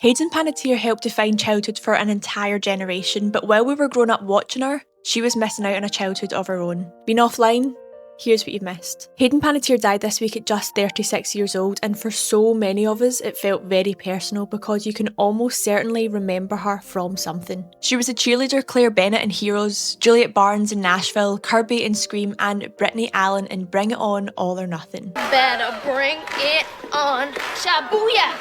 Hayden Panettiere helped define childhood for an entire generation, but while we were growing up watching her, she was missing out on a childhood of her own. Been offline? Here's what you've missed. Hayden Panettiere died this week at just 36 years old, and for so many of us it felt very personal because you can almost certainly remember her from something. She was a cheerleader Claire Bennett in Heroes, Juliet Barnes in Nashville, Kirby in Scream, and Brittany Allen in Bring It On All or Nothing. Better bring it on. Shabuya!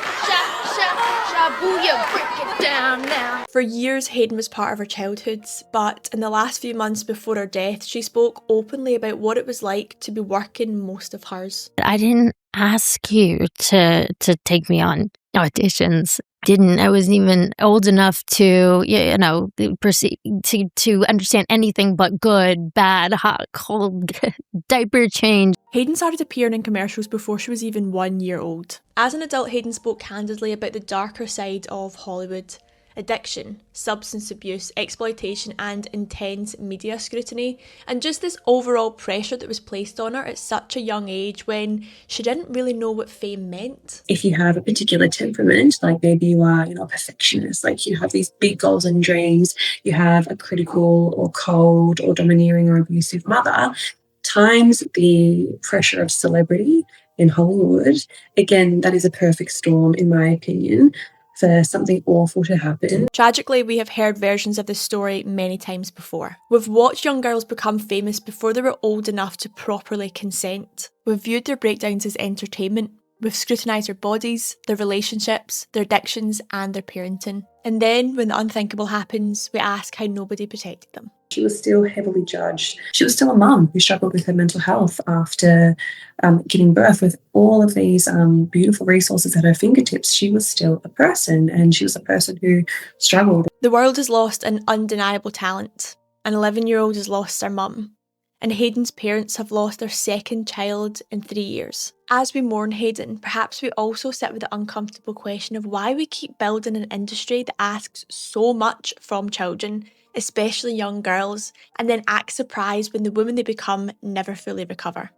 Shabuya! Break it down now. For years, Hayden was part of her childhoods, but in the last few months before her death, she spoke openly about what it was like to be working most of hers. I didn't ask you to take me on auditions. I wasn't even old enough to, proceed to understand anything but good, bad, hot, cold, diaper change. Hayden started appearing in commercials before she was even 1 year old. As an adult, Hayden spoke candidly about the darker side of Hollywood. Addiction, substance abuse, exploitation and intense media scrutiny, and just this overall pressure that was placed on her at such a young age when she didn't really know what fame meant. If you have a particular temperament, like maybe you are, a perfectionist, like you have these big goals and dreams, you have a critical or cold or domineering or abusive mother, times the pressure of celebrity in Hollywood, again, that is a perfect storm, in my opinion, for something awful to happen. Tragically, we have heard versions of this story many times before. We've watched young girls become famous before they were old enough to properly consent. We've viewed their breakdowns as entertainment. We've scrutinised their bodies, their relationships, their addictions and their parenting. And then, when the unthinkable happens, we ask how nobody protected them. She was still heavily judged. She was still a mum who struggled with her mental health after giving birth. With all of these beautiful resources at her fingertips, she was still a person, and she was a person who struggled. The world has lost an undeniable talent. An 11-year-old has lost their mum, and Hayden's parents have lost their second child in 3 years. As we mourn Hayden, perhaps we also sit with the uncomfortable question of why we keep building an industry that asks so much from children, especially young girls, and then act surprised when the women they become never fully recover.